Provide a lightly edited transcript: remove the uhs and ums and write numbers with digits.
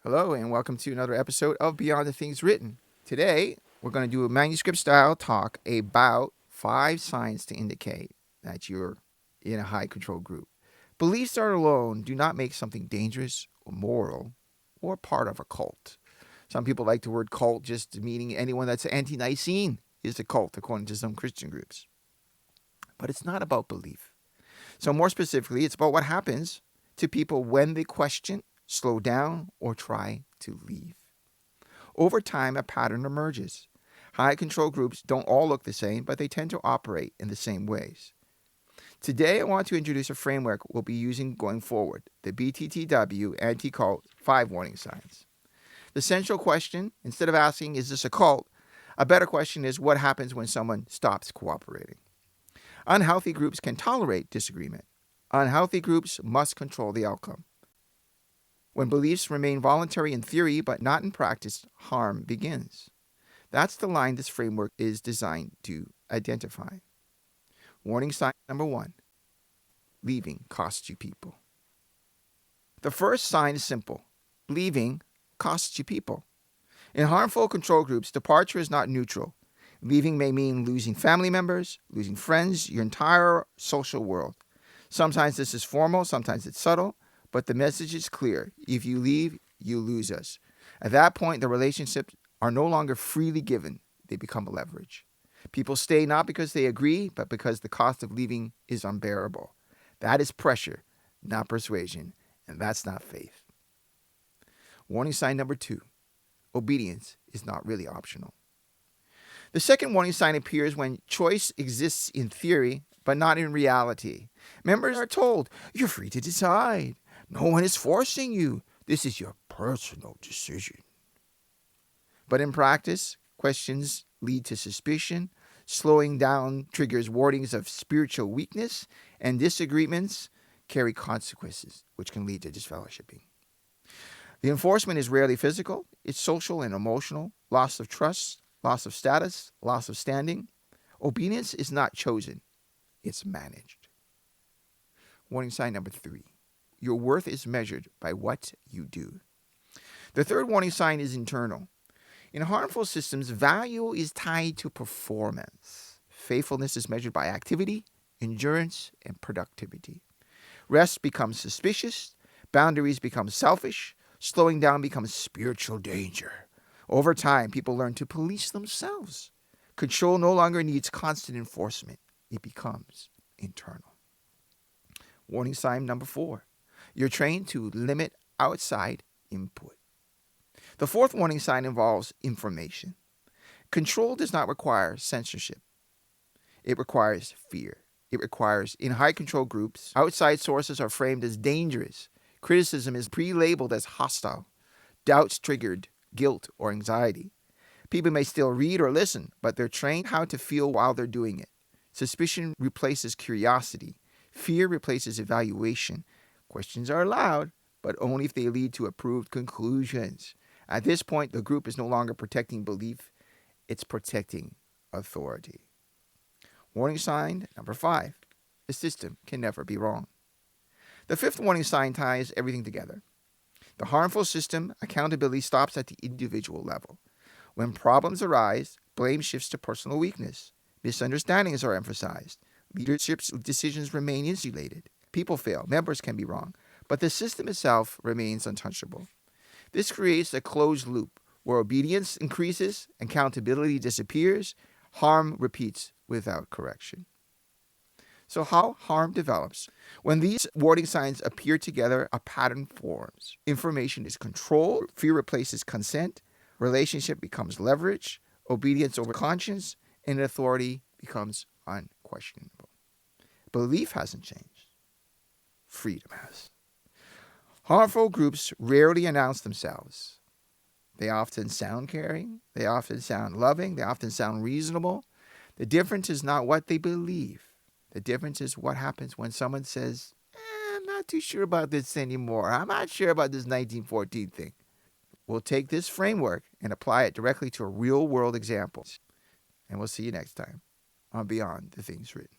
Hello, and welcome to another episode of Beyond the Things Written. Today, we're going to do a manuscript style talk about 5 signs to indicate that you're in a high control group. Beliefs are alone do not make something dangerous or moral or part of a cult. Some people like the word cult just meaning anyone that's anti-Nicene is a cult, according to some Christian groups. But it's not about belief. So more specifically, it's about what happens to people when they question, slow down, or try to leave. Over time, a pattern emerges. High control groups don't all look the same, but they tend to operate in the same ways. Today, I want to introduce a framework we'll be using going forward, the BTTW anti-cult 5 warning signs. The central question, instead of asking, is this a cult? A better question is, what happens when someone stops cooperating? Unhealthy groups can tolerate disagreement. Unhealthy groups must control the outcome. When beliefs remain voluntary in theory but not in practice, harm begins. That's the line this framework is designed to identify. Warning sign number 1. Leaving costs you people. The first sign is simple. Leaving costs you people. In harmful control groups, departure is not neutral. Leaving may mean losing family members, losing friends, your entire social world. Sometimes this is formal, sometimes it's subtle, but the message is clear. If you leave, you lose us. At that point, the relationships are no longer freely given. They become a leverage. People stay not because they agree, but because the cost of leaving is unbearable. That is pressure, not persuasion, and that's not faith. Warning sign number 2. Obedience is not really optional. The second warning sign appears when choice exists in theory, but not in reality. Members are told, you're free to decide. No one is forcing you. This is your personal decision. But in practice, questions lead to suspicion, slowing down triggers warnings of spiritual weakness, and disagreements carry consequences, which can lead to disfellowshipping. The enforcement is rarely physical. It's social and emotional, loss of trust, loss of status, loss of standing. Obedience is not chosen. It's managed. Warning sign number 3. Your worth is measured by what you do. The third warning sign is internal. In harmful systems, value is tied to performance. Faithfulness is measured by activity, endurance, and productivity. Rest becomes suspicious. Boundaries become selfish. Slowing down becomes spiritual danger. Over time, people learn to police themselves. Control no longer needs constant enforcement. It becomes internal. Warning sign number 4. You're trained to limit outside input. The fourth warning sign involves information. Control does not require censorship. It requires fear. It requires, in high control groups, outside sources are framed as dangerous. Criticism is pre-labeled as hostile. Doubts triggered guilt or anxiety. People may still read or listen, but they're trained how to feel while they're doing it. Suspicion replaces curiosity. Fear replaces evaluation. Questions are allowed, but only if they lead to approved conclusions. At this point, the group is no longer protecting belief, it's protecting authority. Warning sign number 5. The system can never be wrong. The fifth warning sign ties everything together. The harmful system, accountability stops at the individual level. When problems arise, blame shifts to personal weakness. Misunderstandings are emphasized. Leadership's decisions remain insulated. People fail. Members can be wrong. But the system itself remains untouchable. This creates a closed loop where obedience increases, accountability disappears, harm repeats without correction. So how harm develops? When these warning signs appear together, a pattern forms. Information is controlled, fear replaces consent, relationship becomes leverage, obedience over conscience, and authority becomes unquestionable. Belief hasn't changed. Freedom has. Harmful groups rarely announce themselves. They often sound caring, they often sound loving, they often sound reasonable. The difference is not what they believe. The difference is what happens when someone says, I'm not too sure about this anymore. I'm not sure about this 1914 thing. We'll take this framework and apply it directly to a real-world example. And we'll see you next time on Beyond the Things Written.